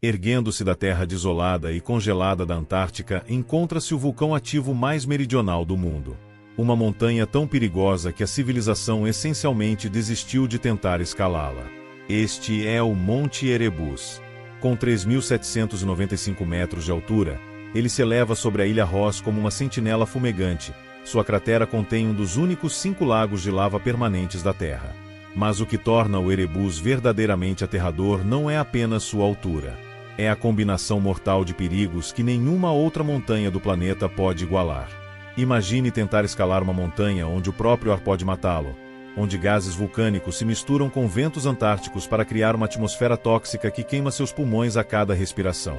Erguendo-se da terra desolada e congelada da Antártica, encontra-se o vulcão ativo mais meridional do mundo. Uma montanha tão perigosa que a civilização essencialmente desistiu de tentar escalá-la. Este é o Monte Erebus. Com 3.795 metros de altura, ele se eleva sobre a Ilha Ross como uma sentinela fumegante. Sua cratera contém um dos únicos 5 lagos de lava permanentes da Terra. Mas o que torna o Erebus verdadeiramente aterrador não é apenas sua altura. É a combinação mortal de perigos que nenhuma outra montanha do planeta pode igualar. Imagine tentar escalar uma montanha onde o próprio ar pode matá-lo, onde gases vulcânicos se misturam com ventos antárticos para criar uma atmosfera tóxica que queima seus pulmões a cada respiração,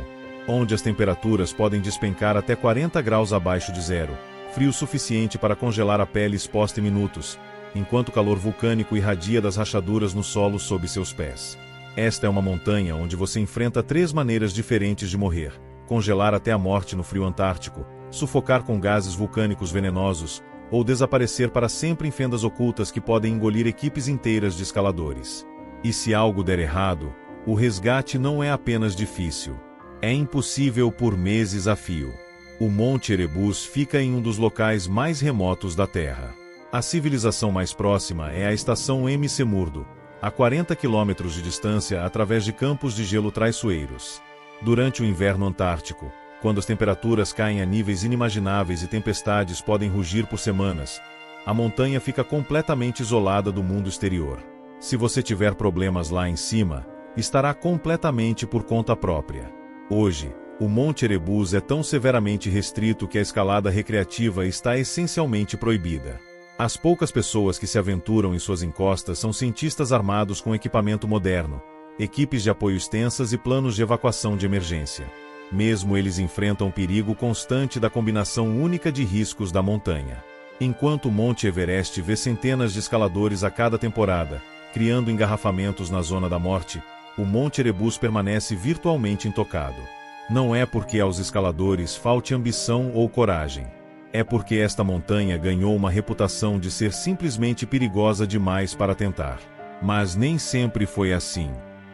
onde as temperaturas podem despencar até 40 graus abaixo de zero, frio suficiente para congelar a pele exposta em minutos, enquanto o calor vulcânico irradia das rachaduras no solo sob seus pés. Esta é uma montanha onde você enfrenta 3 maneiras diferentes de morrer: congelar até a morte no frio antártico, sufocar com gases vulcânicos venenosos, ou desaparecer para sempre em fendas ocultas que podem engolir equipes inteiras de escaladores. E se algo der errado, o resgate não é apenas difícil. É impossível por meses a fio. O Monte Erebus fica em um dos locais mais remotos da Terra. A civilização mais próxima é a estação McMurdo, a 40 quilômetros de distância através de campos de gelo traiçoeiros. Durante o inverno antártico, quando as temperaturas caem a níveis inimagináveis e tempestades podem rugir por semanas, a montanha fica completamente isolada do mundo exterior. Se você tiver problemas lá em cima, estará completamente por conta própria. Hoje, o Monte Erebus é tão severamente restrito que a escalada recreativa está essencialmente proibida. As poucas pessoas que se aventuram em suas encostas são cientistas armados com equipamento moderno, equipes de apoio extensas e planos de evacuação de emergência. Mesmo eles enfrentam o perigo constante da combinação única de riscos da montanha. Enquanto o Monte Everest vê centenas de escaladores a cada temporada, criando engarrafamentos na zona da morte, o Monte Erebus permanece virtualmente intocado. Não é porque aos escaladores falte ambição ou coragem. É porque esta montanha ganhou uma reputação de ser simplesmente perigosa demais para tentar. Mas nem sempre foi assim.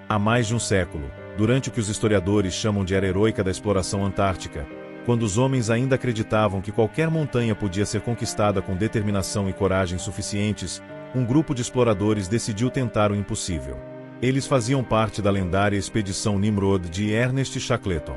Há mais de um século, durante o que os historiadores chamam de Era Heroica da Exploração Antártica, quando os homens ainda acreditavam que qualquer montanha podia ser conquistada com determinação e coragem suficientes, um grupo de exploradores decidiu tentar o impossível. Eles faziam parte da lendária expedição Nimrod de Ernest Shackleton.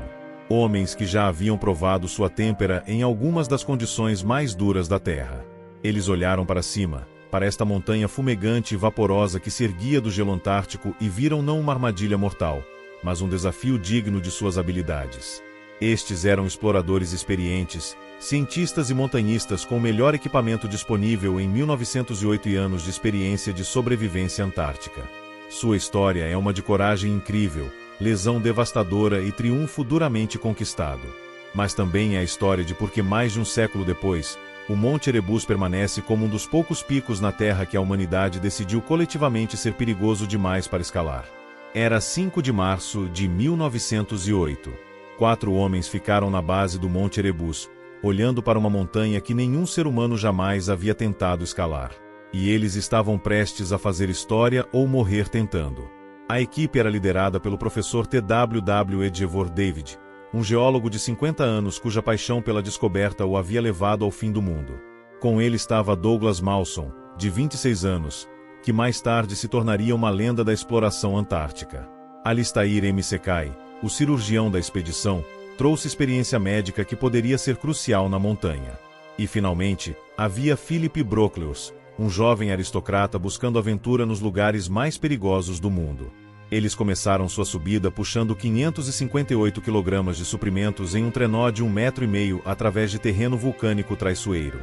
Homens que já haviam provado sua têmpera em algumas das condições mais duras da Terra. Eles olharam para cima, para esta montanha fumegante e vaporosa que se erguia do gelo antártico e viram não uma armadilha mortal, mas um desafio digno de suas habilidades. Estes eram exploradores experientes, cientistas e montanhistas com o melhor equipamento disponível em 1908 e anos de experiência de sobrevivência antártica. Sua história é uma de coragem incrível, lesão devastadora e triunfo duramente conquistado. Mas também é a história de por que mais de um século depois, o Monte Erebus permanece como um dos poucos picos na Terra que a humanidade decidiu coletivamente ser perigoso demais para escalar. Era 5 de março de 1908. 4 homens ficaram na base do Monte Erebus, olhando para uma montanha que nenhum ser humano jamais havia tentado escalar. E eles estavam prestes a fazer história ou morrer tentando. A equipe era liderada pelo professor T.W.W. Edgeworth David, um geólogo de 50 anos cuja paixão pela descoberta o havia levado ao fim do mundo. Com ele estava Douglas Mawson, de 26 anos, que mais tarde se tornaria uma lenda da exploração antártica. Alistair M. Sekai, o cirurgião da expedição, trouxe experiência médica que poderia ser crucial na montanha. E finalmente, havia Philip Brocklehurst, um jovem aristocrata buscando aventura nos lugares mais perigosos do mundo. Eles começaram sua subida puxando 558 kg de suprimentos em um trenó de 1,5 m através de terreno vulcânico traiçoeiro.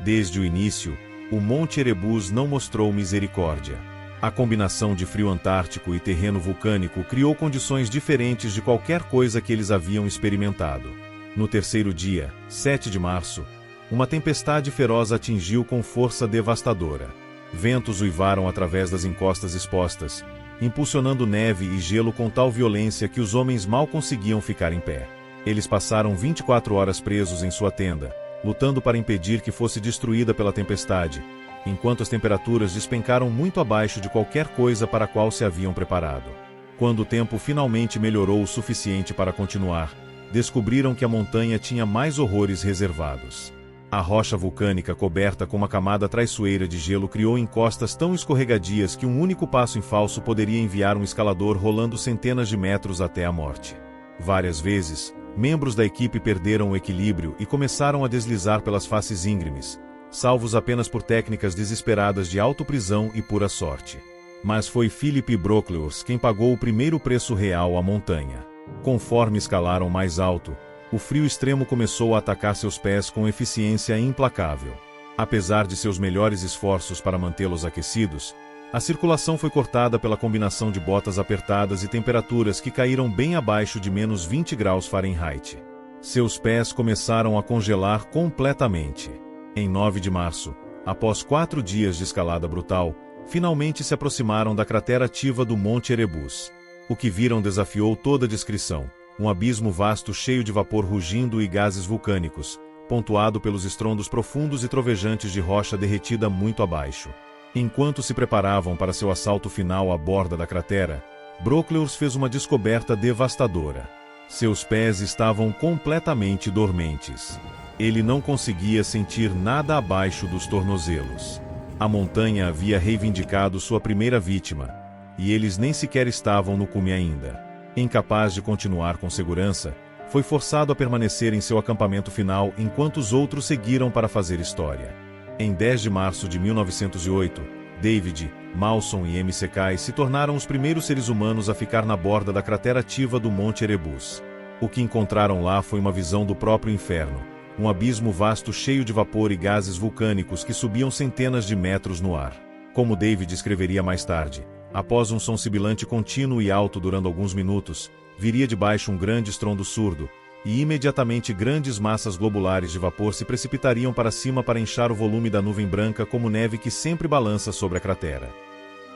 Desde o início, o Monte Erebus não mostrou misericórdia. A combinação de frio antártico e terreno vulcânico criou condições diferentes de qualquer coisa que eles haviam experimentado. No terceiro dia, 7 de março, uma tempestade feroz atingiu com força devastadora. Ventos uivaram através das encostas expostas, impulsionando neve e gelo com tal violência que os homens mal conseguiam ficar em pé. Eles passaram 24 horas presos em sua tenda, lutando para impedir que fosse destruída pela tempestade, enquanto as temperaturas despencaram muito abaixo de qualquer coisa para a qual se haviam preparado. Quando o tempo finalmente melhorou o suficiente para continuar, descobriram que a montanha tinha mais horrores reservados. A rocha vulcânica coberta com uma camada traiçoeira de gelo criou encostas tão escorregadias que um único passo em falso poderia enviar um escalador rolando centenas de metros até a morte. Várias vezes, membros da equipe perderam o equilíbrio e começaram a deslizar pelas faces íngremes, salvos apenas por técnicas desesperadas de autoprisão e pura sorte. Mas foi Philip Brocklehurst quem pagou o primeiro preço real à montanha. Conforme escalaram mais alto, o frio extremo começou a atacar seus pés com eficiência implacável. Apesar de seus melhores esforços para mantê-los aquecidos, a circulação foi cortada pela combinação de botas apertadas e temperaturas que caíram bem abaixo de menos 20 graus Fahrenheit. Seus pés começaram a congelar completamente. Em 9 de março, após 4 dias de escalada brutal, finalmente se aproximaram da cratera ativa do Monte Erebus. O que viram desafiou toda a descrição. Um abismo vasto cheio de vapor rugindo e gases vulcânicos, pontuado pelos estrondos profundos e trovejantes de rocha derretida muito abaixo. Enquanto se preparavam para seu assalto final à borda da cratera, Brocklehurst fez uma descoberta devastadora. Seus pés estavam completamente dormentes. Ele não conseguia sentir nada abaixo dos tornozelos. A montanha havia reivindicado sua primeira vítima, e eles nem sequer estavam no cume ainda. Incapaz de continuar com segurança, foi forçado a permanecer em seu acampamento final enquanto os outros seguiram para fazer história. Em 10 de março de 1908, David, Mawson e McKay se tornaram os primeiros seres humanos a ficar na borda da cratera ativa do Monte Erebus. O que encontraram lá foi uma visão do próprio inferno, um abismo vasto cheio de vapor e gases vulcânicos que subiam centenas de metros no ar. Como David escreveria mais tarde, após um som sibilante contínuo e alto durante alguns minutos, viria de baixo um grande estrondo surdo, e imediatamente grandes massas globulares de vapor se precipitariam para cima para inchar o volume da nuvem branca como neve que sempre balança sobre a cratera.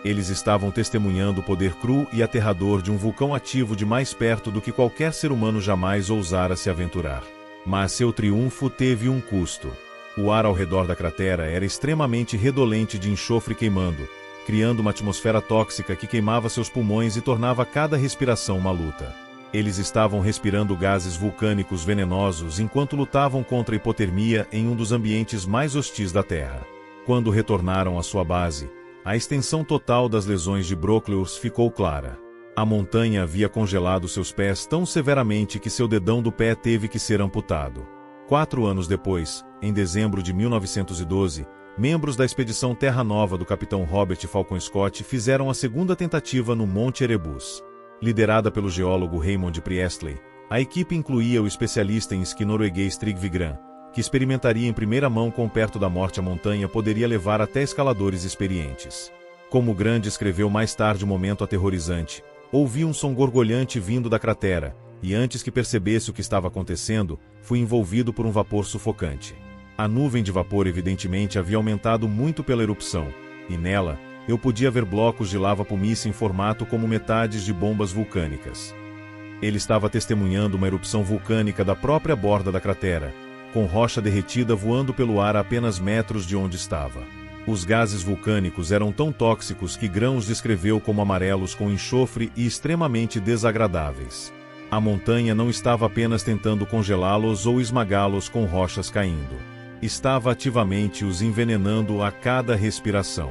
Eles estavam testemunhando o poder cru e aterrador de um vulcão ativo de mais perto do que qualquer ser humano jamais ousara se aventurar. Mas seu triunfo teve um custo. O ar ao redor da cratera era extremamente redolente de enxofre queimando, criando uma atmosfera tóxica que queimava seus pulmões e tornava cada respiração uma luta. Eles estavam respirando gases vulcânicos venenosos enquanto lutavam contra a hipotermia em um dos ambientes mais hostis da Terra. Quando retornaram à sua base, a extensão total das lesões de Brocklehurst ficou clara. A montanha havia congelado seus pés tão severamente que seu dedão do pé teve que ser amputado. 4 anos depois, em dezembro de 1912, membros da expedição Terra Nova do capitão Robert Falcon Scott fizeram a segunda tentativa no Monte Erebus. Liderada pelo geólogo Raymond Priestley, a equipe incluía o especialista em esqui norueguês Trygve Gran, que experimentaria em primeira mão quão perto da morte a montanha poderia levar até escaladores experientes. Como Gran descreveu mais tarde um momento aterrorizante, ouvi um som gorgolhante vindo da cratera, e antes que percebesse o que estava acontecendo, fui envolvido por um vapor sufocante. A nuvem de vapor evidentemente havia aumentado muito pela erupção, e nela, eu podia ver blocos de lava pumícia em formato como metades de bombas vulcânicas. Ele estava testemunhando uma erupção vulcânica da própria borda da cratera, com rocha derretida voando pelo ar a apenas metros de onde estava. Os gases vulcânicos eram tão tóxicos que Gran os descreveu como amarelos com enxofre e extremamente desagradáveis. A montanha não estava apenas tentando congelá-los ou esmagá-los com rochas caindo. Estava ativamente os envenenando a cada respiração.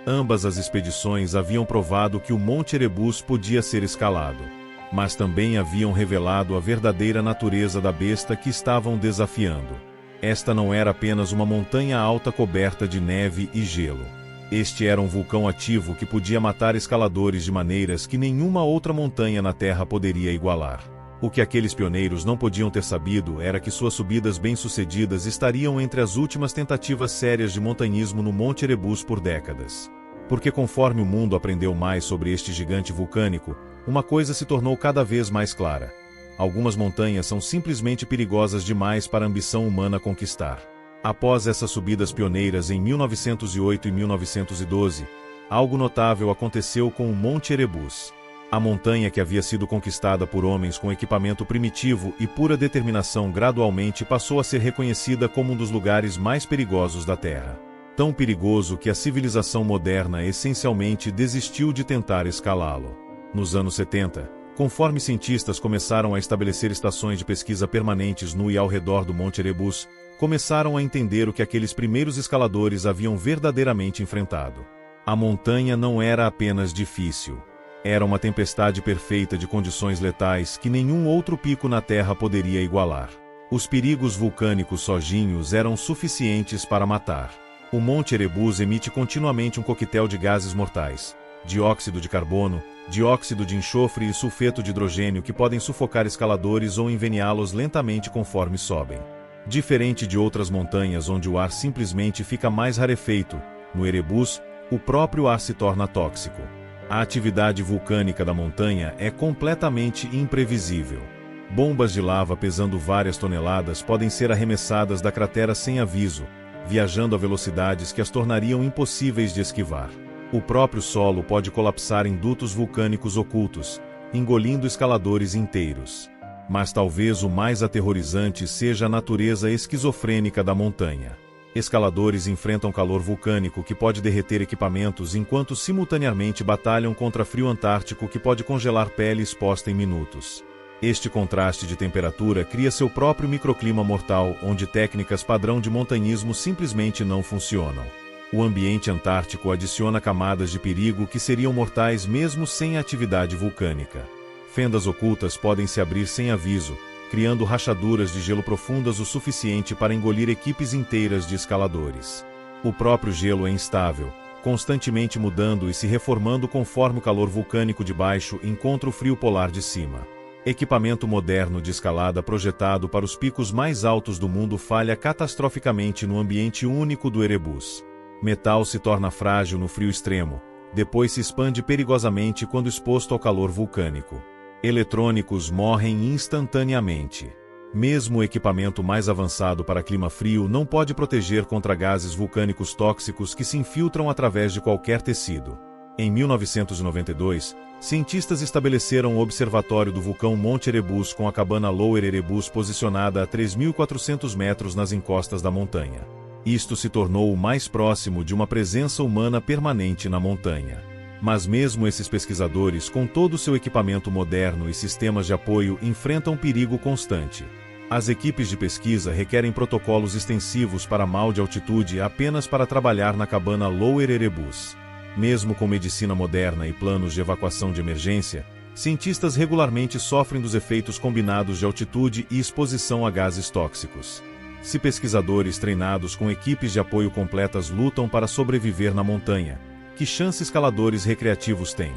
Ambas as expedições haviam provado que o Monte Erebus podia ser escalado, mas também haviam revelado a verdadeira natureza da besta que estavam desafiando. Esta não era apenas uma montanha alta coberta de neve e gelo. Este era um vulcão ativo que podia matar escaladores de maneiras que nenhuma outra montanha na Terra poderia igualar. O que aqueles pioneiros não podiam ter sabido era que suas subidas bem-sucedidas estariam entre as últimas tentativas sérias de montanhismo no Monte Erebus por décadas. Porque conforme o mundo aprendeu mais sobre este gigante vulcânico, uma coisa se tornou cada vez mais clara. Algumas montanhas são simplesmente perigosas demais para a ambição humana conquistar. Após essas subidas pioneiras em 1908 e 1912, algo notável aconteceu com o Monte Erebus. A montanha que havia sido conquistada por homens com equipamento primitivo e pura determinação gradualmente passou a ser reconhecida como um dos lugares mais perigosos da Terra. Tão perigoso que a civilização moderna essencialmente desistiu de tentar escalá-lo. Nos anos 70, conforme cientistas começaram a estabelecer estações de pesquisa permanentes no e ao redor do Monte Erebus, começaram a entender o que aqueles primeiros escaladores haviam verdadeiramente enfrentado. A montanha não era apenas difícil. Era uma tempestade perfeita de condições letais que nenhum outro pico na Terra poderia igualar. Os perigos vulcânicos sozinhos eram suficientes para matar. O Monte Erebus emite continuamente um coquetel de gases mortais: dióxido de carbono, dióxido de enxofre e sulfeto de hidrogênio que podem sufocar escaladores ou envenená-los lentamente conforme sobem. Diferente de outras montanhas onde o ar simplesmente fica mais rarefeito, no Erebus, o próprio ar se torna tóxico. A atividade vulcânica da montanha é completamente imprevisível. Bombas de lava pesando várias toneladas podem ser arremessadas da cratera sem aviso, viajando a velocidades que as tornariam impossíveis de esquivar. O próprio solo pode colapsar em dutos vulcânicos ocultos, engolindo escaladores inteiros. Mas talvez o mais aterrorizante seja a natureza esquizofrênica da montanha. Escaladores enfrentam calor vulcânico que pode derreter equipamentos enquanto simultaneamente batalham contra frio antártico que pode congelar pele exposta em minutos. Este contraste de temperatura cria seu próprio microclima mortal, onde técnicas padrão de montanhismo simplesmente não funcionam. O ambiente antártico adiciona camadas de perigo que seriam mortais mesmo sem atividade vulcânica. Fendas ocultas podem se abrir sem aviso, criando rachaduras de gelo profundas o suficiente para engolir equipes inteiras de escaladores. O próprio gelo é instável, constantemente mudando e se reformando conforme o calor vulcânico de baixo encontra o frio polar de cima. Equipamento moderno de escalada projetado para os picos mais altos do mundo falha catastroficamente no ambiente único do Erebus. Metal se torna frágil no frio extremo, depois se expande perigosamente quando exposto ao calor vulcânico. Eletrônicos morrem instantaneamente. Mesmo o equipamento mais avançado para clima frio não pode proteger contra gases vulcânicos tóxicos que se infiltram através de qualquer tecido. Em 1992, cientistas estabeleceram o observatório do vulcão Monte Erebus com a cabana Lower Erebus posicionada a 3.400 metros nas encostas da montanha. Isto se tornou o mais próximo de uma presença humana permanente na montanha. Mas mesmo esses pesquisadores, com todo o seu equipamento moderno e sistemas de apoio, enfrentam perigo constante. As equipes de pesquisa requerem protocolos extensivos para mal de altitude apenas para trabalhar na cabana Lower Erebus. Mesmo com medicina moderna e planos de evacuação de emergência, cientistas regularmente sofrem dos efeitos combinados de altitude e exposição a gases tóxicos. Se pesquisadores treinados com equipes de apoio completas lutam para sobreviver na montanha, que chance escaladores recreativos têm?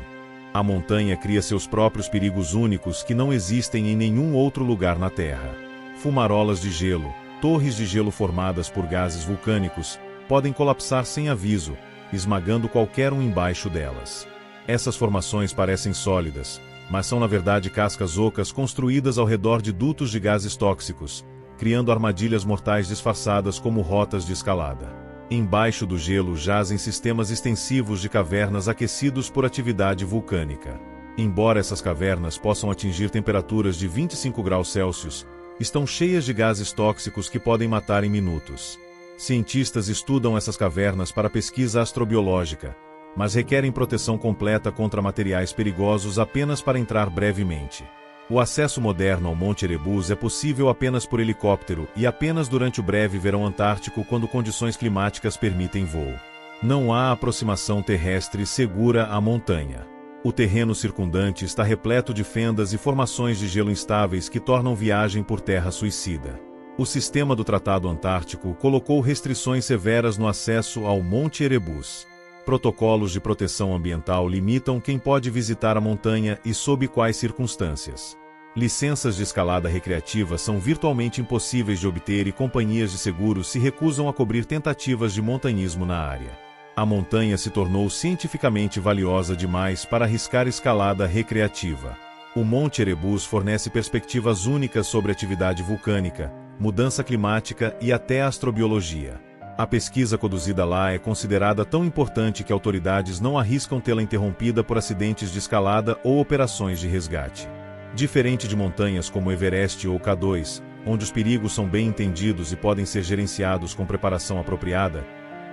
A montanha cria seus próprios perigos únicos que não existem em nenhum outro lugar na Terra. Fumarolas de gelo, torres de gelo formadas por gases vulcânicos, podem colapsar sem aviso, esmagando qualquer um embaixo delas. Essas formações parecem sólidas, mas são na verdade cascas ocas construídas ao redor de dutos de gases tóxicos, criando armadilhas mortais disfarçadas como rotas de escalada. Embaixo do gelo jazem sistemas extensivos de cavernas aquecidos por atividade vulcânica. Embora essas cavernas possam atingir temperaturas de 25 graus Celsius, estão cheias de gases tóxicos que podem matar em minutos. Cientistas estudam essas cavernas para pesquisa astrobiológica, mas requerem proteção completa contra materiais perigosos apenas para entrar brevemente. O acesso moderno ao Monte Erebus é possível apenas por helicóptero e apenas durante o breve verão antártico quando condições climáticas permitem voo. Não há aproximação terrestre segura à montanha. O terreno circundante está repleto de fendas e formações de gelo instáveis que tornam viagem por terra suicida. O sistema do Tratado Antártico colocou restrições severas no acesso ao Monte Erebus. Protocolos de proteção ambiental limitam quem pode visitar a montanha e sob quais circunstâncias. Licenças de escalada recreativa são virtualmente impossíveis de obter e companhias de seguros se recusam a cobrir tentativas de montanhismo na área. A montanha se tornou cientificamente valiosa demais para arriscar escalada recreativa. O Monte Erebus fornece perspectivas únicas sobre atividade vulcânica, mudança climática e até astrobiologia. A pesquisa conduzida lá é considerada tão importante que autoridades não arriscam tê-la interrompida por acidentes de escalada ou operações de resgate. Diferente de montanhas como Everest ou K2, onde os perigos são bem entendidos e podem ser gerenciados com preparação apropriada,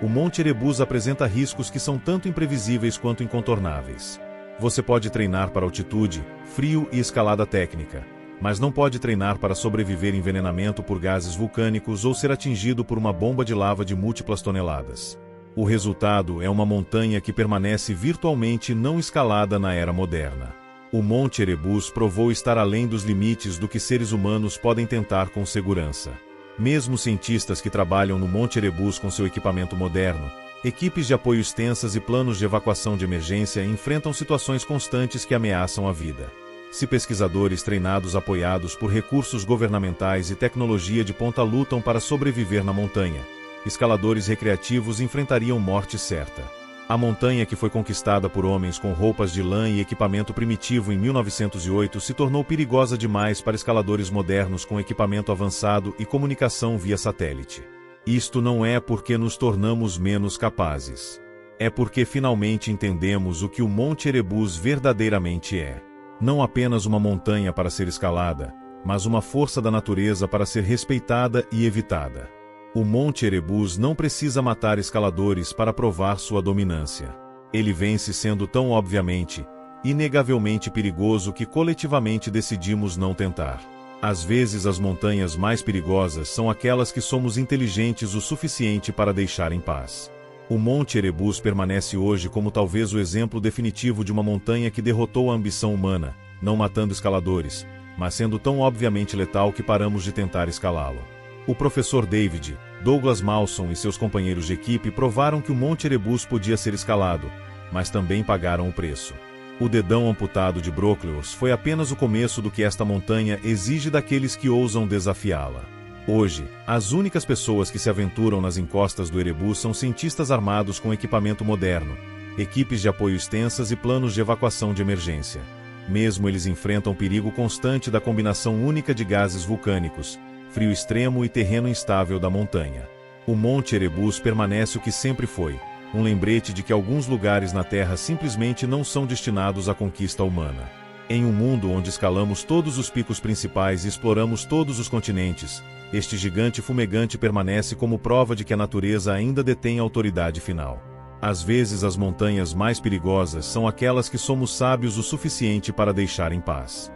o Monte Erebus apresenta riscos que são tanto imprevisíveis quanto incontornáveis. Você pode treinar para altitude, frio e escalada técnica, mas não pode treinar para sobreviver a envenenamento por gases vulcânicos ou ser atingido por uma bomba de lava de múltiplas toneladas. O resultado é uma montanha que permanece virtualmente não escalada na era moderna. O Monte Erebus provou estar além dos limites do que seres humanos podem tentar com segurança. Mesmo cientistas que trabalham no Monte Erebus com seu equipamento moderno, equipes de apoio extensas e planos de evacuação de emergência enfrentam situações constantes que ameaçam a vida. Se pesquisadores treinados apoiados por recursos governamentais e tecnologia de ponta lutam para sobreviver na montanha, escaladores recreativos enfrentariam morte certa. A montanha que foi conquistada por homens com roupas de lã e equipamento primitivo em 1908 se tornou perigosa demais para escaladores modernos com equipamento avançado e comunicação via satélite. Isto não é porque nos tornamos menos capazes. É porque finalmente entendemos o que o Monte Erebus verdadeiramente é. Não apenas uma montanha para ser escalada, mas uma força da natureza para ser respeitada e evitada. O Monte Erebus não precisa matar escaladores para provar sua dominância. Ele vence sendo tão obviamente, inegavelmente perigoso que coletivamente decidimos não tentar. Às vezes as montanhas mais perigosas são aquelas que somos inteligentes o suficiente para deixar em paz. O Monte Erebus permanece hoje como talvez o exemplo definitivo de uma montanha que derrotou a ambição humana, não matando escaladores, mas sendo tão obviamente letal que paramos de tentar escalá-lo. O professor David, Douglas Mawson e seus companheiros de equipe provaram que o Monte Erebus podia ser escalado, mas também pagaram o preço. O dedão amputado de Brocleos foi apenas o começo do que esta montanha exige daqueles que ousam desafiá-la. Hoje, as únicas pessoas que se aventuram nas encostas do Erebus são cientistas armados com equipamento moderno, equipes de apoio extensas e planos de evacuação de emergência. Mesmo eles enfrentam o perigo constante da combinação única de gases vulcânicos, frio extremo e terreno instável da montanha. O Monte Erebus permanece o que sempre foi, um lembrete de que alguns lugares na Terra simplesmente não são destinados à conquista humana. Em um mundo onde escalamos todos os picos principais e exploramos todos os continentes, este gigante fumegante permanece como prova de que a natureza ainda detém autoridade final. Às vezes as montanhas mais perigosas são aquelas que somos sábios o suficiente para deixar em paz.